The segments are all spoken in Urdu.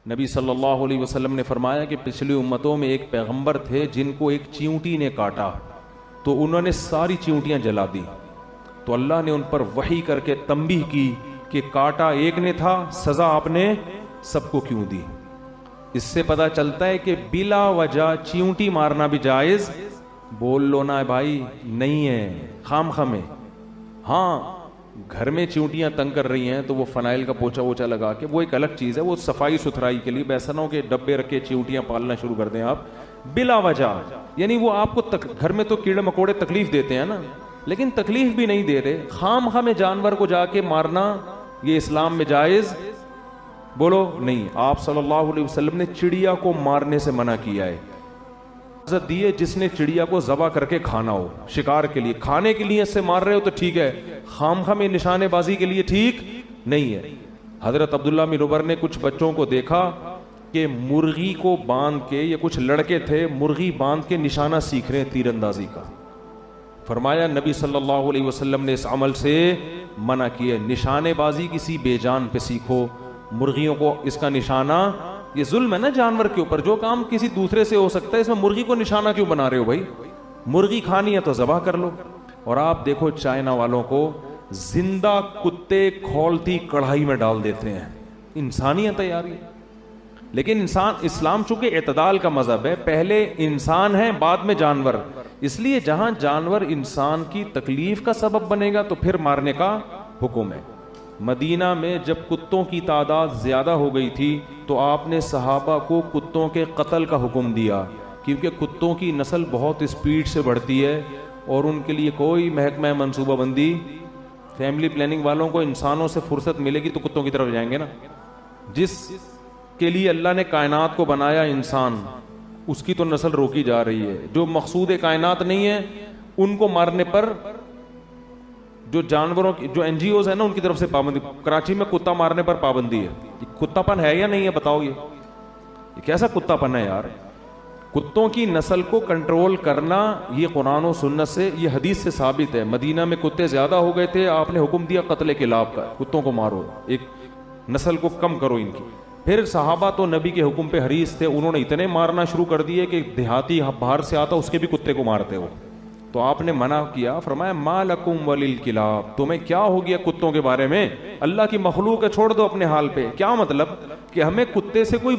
نبی صلی اللہ علیہ وسلم نے فرمایا کہ پچھلی امتوں میں ایک پیغمبر تھے جن کو ایک چیونٹی نے کاٹا تو انہوں نے ساری چیونٹیاں جلا دی، تو اللہ نے ان پر وحی کر کے تنبیہ کی کہ کاٹا ایک نے تھا، سزا آپ نے سب کو کیوں دی؟ اس سے پتہ چلتا ہے کہ بلا وجہ چیونٹی مارنا بھی جائز بول لو نا بھائی نہیں ہے، خام خامے۔ ہاں گھر میں چیونٹیاں تنگ کر رہی ہیں تو وہ فنائل کا پوچھا ووچھا لگا کے، وہ ایک الگ چیز ہے، وہ صفائی ستھرائی کے لیے، ایسا نہ ہو کہ ڈبے رکھ کے چیونٹیاں پالنا شروع کر دیں آپ بلا وجہ۔ یعنی وہ آپ کو گھر میں تو کیڑے مکوڑے تکلیف دیتے ہیں نا، لیکن تکلیف بھی نہیں دے رہے، خام خواہ میں جانور کو جا کے مارنا یہ اسلام میں جائز بولو نہیں۔ آپ صلی اللہ علیہ وسلم نے چڑیا کو مارنے سے منع کیا ہے، اجازت دی ہے جس نے چڑیا کو ذبح کر کے کھانا ہو، شکار کے لیے، کھانے کے لیے اس سے مار رہے ہو تو ٹھیک ہے، خام خواہ میں نشانے بازی کے لیے ٹھیک نہیں ہے۔ حضرت عبداللہ بن عمر نے کچھ بچوں کو دیکھا کہ مرغی کو باندھ کے، یہ کچھ لڑکے تھے مرغی باندھ کے نشانہ سیکھ رہے ہیں تیر اندازی کا، فرمایا نبی صلی اللہ علیہ وسلم نے اس عمل سے منع کیا، نشانے بازی کسی بے جان پہ سیکھو، مرغیوں کو اس کا نشانہ، یہ ظلم ہے نا جانور کے اوپر، جو کام کسی دوسرے سے ہو سکتا ہے اس میں مرغی کو نشانہ کیوں بنا رہے ہو بھائی؟ مرغی کھانی ہے تو ذبح کر لو۔ اور آپ دیکھو چائنا والوں کو زندہ کتے کھولتی کڑھائی میں ڈال دیتے ہیں، انسانیت ہے یار یہ۔ لیکن اسلام چونکہ اعتدال کا مذہب ہے، پہلے انسان ہے بعد میں جانور، اس لیے جہاں جانور انسان کی تکلیف کا سبب بنے گا تو پھر مارنے کا حکم ہے۔ مدینہ میں جب کتوں کی تعداد زیادہ ہو گئی تھی تو آپ نے صحابہ کو کتوں کے قتل کا حکم دیا، کیونکہ کتوں کی نسل بہت اسپیڈ سے بڑھتی ہے اور ان کے لیے کوئی محکمہ منصوبہ بندی، فیملی پلاننگ والوں کو انسانوں سے فرصت ملے گی تو کتوں کی طرف جائیں گے نا۔ جس کے لیے اللہ نے کائنات کو بنایا انسان، اس کی تو نسل روکی جا رہی ہے۔ جو مقصود کائنات نہیں ہے ان کو مارنے پر جو جانوروں کی جو این جی اوز ہیں نا ان کی طرف سے پابندی، کراچی میں کتا مارنے پر پابندی ہے۔ یہ کتا پن ہے یا نہیں ہے بتاؤ؟ یہ کیسا کتا پن ہے یار؟ کتوں کی نسل کو کنٹرول کرنا یہ قرآن و سنت سے، یہ حدیث سے ثابت ہے۔ مدینہ میں کتے زیادہ ہو گئے تھے، آپ نے حکم دیا قتل کلاب کا، کتوں کو مارو، ایک نسل کو کم کرو ان کی۔ پھر صحابہ تو نبی کے حکم پہ حریص تھے، انہوں نے اتنے مارنا شروع کر دیے کہ دیہاتی باہر سے آتا اس کے بھی کتے کو مارتے ہو، تو آپ نے منع کیا، فرمایا ما لکم وللکلاب، تمہیں کیا ہو گیا کتوں کے بارے میں؟ اللہ کی مخلوق ہے، چھوڑ دو اپنے حال پہ۔ کیا مطلب کہ ہمیں کتے سے کوئی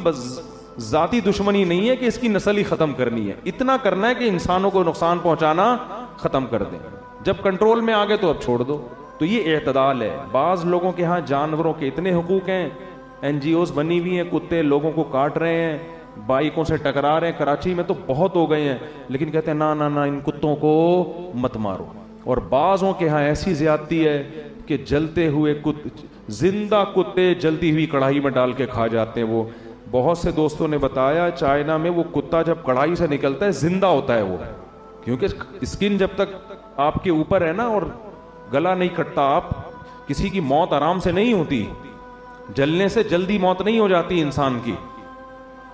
ذاتی دشمنی نہیں ہے کہ اس کی نسل ہی ختم کرنی ہے، اتنا کرنا ہے کہ انسانوں کو نقصان پہنچانا ختم کر دیں، جب کنٹرول میں آ گئے تو اب چھوڑ دو۔ تو یہ اعتدال ہے۔ بعض لوگوں کے ہاں جانوروں کے اتنے حقوق ہیں، این جی اوز بنی ہوئی ہیں، کتے لوگوں کو کاٹ رہے ہیں، بائکوں سے ٹکرا رہے ہیں، کراچی میں تو بہت ہو گئے ہیں، لیکن کہتے ہیں نا ان کتوں کو مت مارو۔ اور بعضوں کے ہاں ایسی زیادتی ہے کہ جلتے ہوئے زندہ کتے جلتی ہوئی کڑھائی میں ڈال کے کھا جاتے ہیں۔ وہ بہت سے دوستوں نے بتایا چائنا میں وہ کتا جب کڑھائی سے نکلتا ہے زندہ ہوتا ہے وہ، کیونکہ اسکن جب تک آپ کے اوپر ہے نا اور گلا نہیں کٹتا، آپ کسی کی موت آرام سے نہیں ہوتی، جلنے سے جلدی موت نہیں ہو جاتی انسان کی،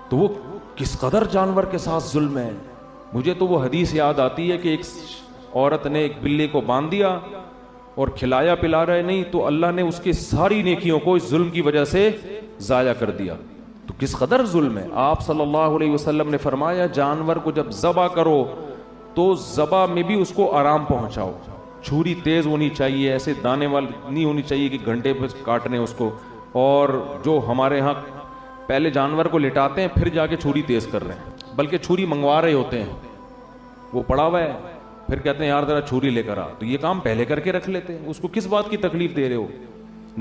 تو وہ کس قدر جانور کے ساتھ ظلم ہے۔ مجھے تو وہ حدیث یاد آتی ہے کہ ایک عورت نے ایک بلی کو باندھ دیا اور کھلایا پلا رہے نہیں تو اللہ نے اس کی ساری نیکیوں کو اس ظلم کی وجہ سے ضائع کر دیا۔ تو کس قدر ظلم ہے۔ آپ صلی اللہ علیہ وسلم نے فرمایا جانور کو جب ذبح کرو تو ذبح میں بھی اس کو آرام پہنچاؤ، چھری تیز ہونی چاہیے، ایسے دانے والی نہیں ہونی چاہیے کہ گھنٹے پہ کاٹنے اس کو۔ اور جو ہمارے ہاں پہلے جانور کو لٹاتے ہیں پھر جا کے چھری تیز کر رہے ہیں، بلکہ چھری منگوا رہے ہوتے ہیں، وہ پڑا ہوا ہے، پھر کہتے ہیں یار ذرا چھری لے کر آ، تو یہ کام پہلے کر کے رکھ لیتے ہیں، اس کو کس بات کی تکلیف دے رہے ہو؟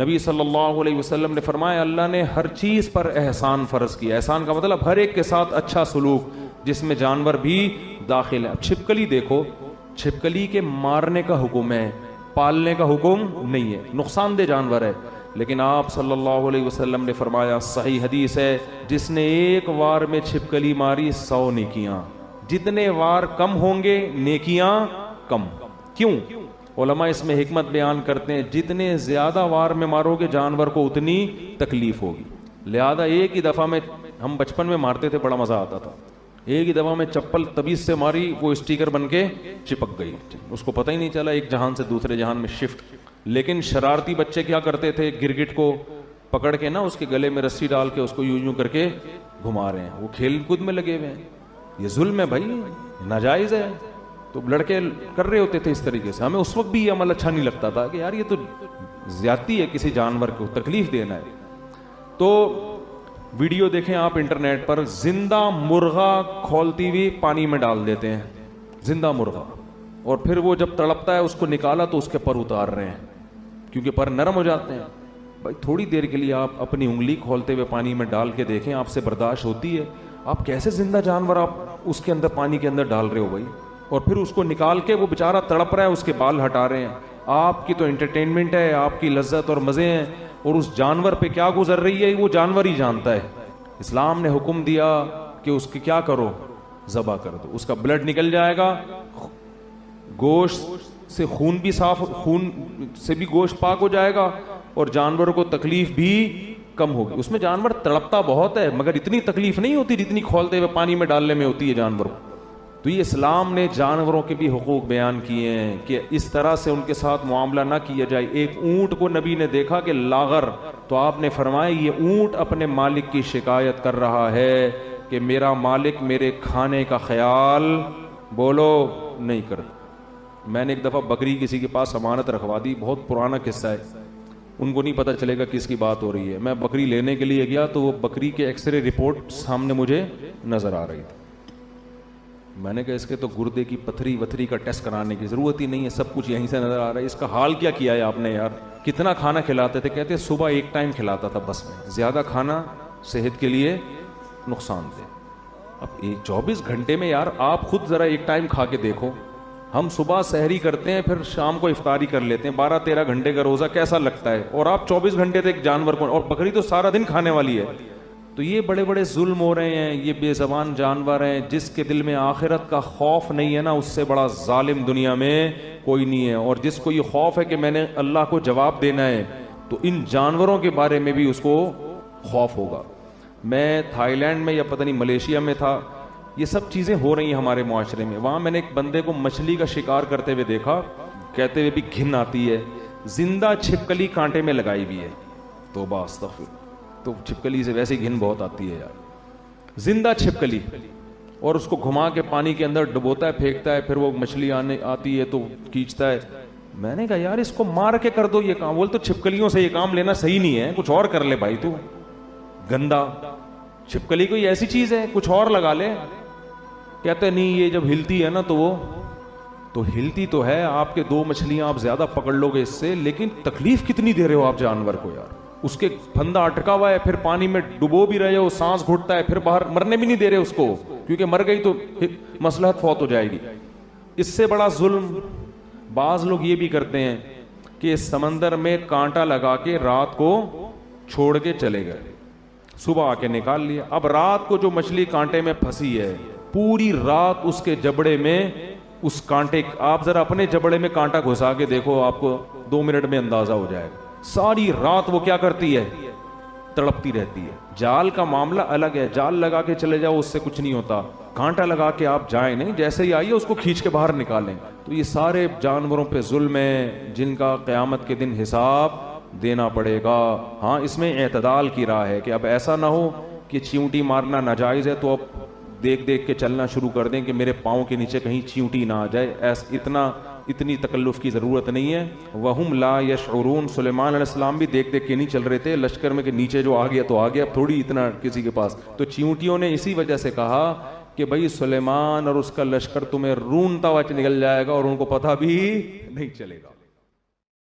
نبی صلی اللہ علیہ وسلم نے فرمایا اللہ نے ہر چیز پر احسان فرض کیا۔ احسان کا مطلب ہر ایک کے ساتھ اچھا سلوک، جس میں جانور بھی داخل ہے۔ اب چھپکلی دیکھو، چھپکلی کے مارنے کا حکم ہے، پالنے کا حکم نہیں ہے، نقصان دہ جانور ہے، لیکن آپ صلی اللہ علیہ وسلم نے فرمایا، صحیح حدیث ہے، جس نے ایک وار میں چھپکلی ماری 100 نیکیاں، جتنے وار کم ہوں گے نیکیاں کم۔ کیوں؟ علماء اس میں حکمت بیان کرتے ہیں، جتنے زیادہ وار میں مارو گے جانور کو اتنی تکلیف ہوگی، لہذا ایک ہی دفعہ میں، ہم بچپن میں مارتے تھے بڑا مزہ آتا تھا، ایک ہی دفعہ میں چپل تبیز سے ماری، وہ اسٹیکر بن کے چپک گئی، اس کو پتہ ہی نہیں چلا، ایک جہان سے دوسرے جہان میں شفٹ۔ لیکن شرارتی بچے کیا کرتے تھے، گرگٹ کو پکڑ کے نا اس کے گلے میں رسی ڈال کے اس کو یوں یوں کر کے گھما رہے ہیں, وہ کھیل کود میں لگے ہوئے ہیں. یہ ظلم ہے بھائی, ناجائز ہے. تو لڑکے کر رہے ہوتے تھے اس طریقے سے. ہمیں اس وقت بھی یہ عمل اچھا نہیں لگتا تھا کہ یار یہ تو زیادتی ہے, کسی جانور کو تکلیف دینا ہے. تو ویڈیو دیکھیں آپ انٹرنیٹ پر, زندہ مرغا کھولتی ہوئی پانی میں ڈال دیتے ہیں, زندہ مرغا, اور پھر وہ جب تڑپتا ہے اس کو نکالا تو اس کے پر اتار رہے ہیں کیونکہ پر نرم ہو جاتے ہیں. بھائی تھوڑی دیر کے لیے آپ اپنی انگلی کھولتے ہوئے پانی میں ڈال کے دیکھیں, آپ سے برداشت ہوتی ہے؟ آپ کیسے زندہ جانور آپ اس کے اندر پانی کے اندر ڈال رہے ہو بھائی, اور پھر اس کو نکال کے وہ بیچارہ تڑپ رہا ہے, اس کے بال ہٹا رہے ہیں. آپ کی تو انٹرٹینمنٹ ہے, آپ کی لذت اور مزے ہیں, اور اس جانور پہ کیا گزر رہی ہے وہ جانور ہی جانتا ہے. اسلام نے حکم دیا کہ اس کی کیا کرو, ذبح کر دو, اس کا بلڈ نکل جائے گا, گوشت سے خون بھی صاف, خون سے بھی گوشت پاک ہو جائے گا, اور جانوروں کو تکلیف بھی کم ہوگی. اس میں جانور تڑپتا بہت ہے مگر اتنی تکلیف نہیں ہوتی جتنی کھولتے ہوئے پانی میں ڈالنے میں ہوتی ہے جانور کو. تو یہ اسلام نے جانوروں کے بھی حقوق بیان کیے ہیں کہ اس طرح سے ان کے ساتھ معاملہ نہ کیا جائے. ایک اونٹ کو نبی نے دیکھا کہ لاغر, تو آپ نے فرمایا یہ اونٹ اپنے مالک کی شکایت کر رہا ہے کہ میرا مالک میرے کھانے کا خیال بولو نہیں کرتا. میں نے ایک دفعہ بکری کسی کے پاس امانت رکھوا دی, بہت پرانا قصہ ہے, ان کو نہیں پتہ چلے گا کس کی بات ہو رہی ہے. میں بکری لینے کے لیے گیا تو وہ بکری کے ایکس رے رپورٹ سامنے مجھے نظر آ رہی تھی. میں نے کہا اس کے تو گردے کی پتھری وتھری کا ٹیسٹ کرانے کی ضرورت ہی نہیں ہے, سب کچھ یہیں سے نظر آ رہا ہے. اس کا حال کیا کیا ہے آپ نے یار, کتنا کھانا کھلاتے تھے؟ کہتے صبح ایک ٹائم کھلاتا تھا بس, میں زیادہ کھانا صحت کے لیے نقصان دہ. اب 24 گھنٹے میں یار آپ خود ذرا ایک ٹائم کھا کے دیکھو, ہم صبح سحری کرتے ہیں پھر شام کو افطاری کر لیتے ہیں, 12-13 گھنٹے کا روزہ کیسا لگتا ہے, اور آپ 24 گھنٹے تک جانور کو, اور بکری تو سارا دن کھانے والی ہے. تو یہ بڑے بڑے ظلم ہو رہے ہیں, یہ بے زبان جانور ہیں. جس کے دل میں آخرت کا خوف نہیں ہے نا, اس سے بڑا ظالم دنیا میں کوئی نہیں ہے. اور جس کو یہ خوف ہے کہ میں نے اللہ کو جواب دینا ہے, تو ان جانوروں کے بارے میں بھی اس کو خوف ہوگا. میں تھائی لینڈ میں یا پتہ نہیں ملیشیا میں تھا, یہ سب چیزیں ہو رہی ہیں ہمارے معاشرے میں. وہاں میں نے ایک بندے کو مچھلی کا شکار کرتے ہوئے دیکھا, کہتے ہوئے بھی گھن آتی ہے, زندہ چھپکلی کانٹے میں لگائی ہوئی ہے. توبہ استغفر, تو چھپکلی سے ویسے گھن بہت آتی ہے یار, زندہ چھپکلی, اور اس کو گھما کے پانی کے اندر ڈبوتا ہے, پھینکتا ہے, پھر وہ مچھلی آتی ہے تو کھینچتا ہے. میں نے کہا یار اس کو مار کے کر دو یہ کام. بول تو چھپکلیوں سے یہ کام لینا صحیح نہیں ہے, کچھ اور کر لے بھائی, تو گندا چھپکلی کوئی ایسی چیز ہے, کچھ اور لگا لے. کہتے نہیں یہ جب ہلتی ہے نا تو وہ تو ہلتی تو ہے, آپ کے 2 مچھلیاں آپ زیادہ پکڑ لو گے اس سے, لیکن تکلیف کتنی دے رہے ہو آپ جانور کو یار. اس کے پھندا اٹکا ہوا ہے, پھر پانی میں ڈبو بھی رہے ہو, سانس گھٹتا ہے, پھر باہر مرنے بھی نہیں دے رہے اس کو, کیونکہ مر گئی تو مصلحت فوت ہو جائے گی. اس سے بڑا ظلم بعض لوگ یہ بھی کرتے ہیں کہ سمندر میں کانٹا لگا کے رات کو چھوڑ کے چلے گئے, صبح آ کے نکال لیا. اب رات کو جو مچھلی کانٹے میں پھنسی ہے, پوری رات اس کے جبڑے میں اس کانٹے, آپ ذرا اپنے جبڑے میں کانٹا گھسا کے دیکھو, آپ کو 2 منٹ میں اندازہ ہو جائے گا. ساری رات وہ کیا کرتی ہے, تڑپتی رہتی ہے. جال کا معاملہ الگ ہے, جال لگا کے چلے جاؤ اس سے کچھ نہیں ہوتا, کانٹا لگا کے آپ جائیں نہیں, جیسے ہی آئیے اس کو کھینچ کے باہر نکالیں. تو یہ سارے جانوروں پہ ظلم ہے جن کا قیامت کے دن حساب دینا پڑے گا. ہاں اس میں اعتدال کی راہ ہے کہ اب ایسا نہ ہو کہ چیونٹی مارنا ناجائز ہے تو اب دیکھ دیکھ کے چلنا شروع کر دیں کہ میرے پاؤں کے نیچے کہیں چیونٹی نہ آ جائے. اتنی تکلف کی ضرورت نہیں ہے. وہم لا یشعرون, سلیمان علیہ السلام بھی دیکھ دیکھ کے نہیں چل رہے تھے لشکر میں کہ نیچے جو آ گیا تو آ گیا, اب تھوڑی اتنا کسی کے پاس. تو چیونٹیوں نے اسی وجہ سے کہا کہ بھائی سلیمان اور اس کا لشکر تمہیں رونتا ہوا نکل جائے گا اور ان کو پتہ بھی نہیں چلے گا.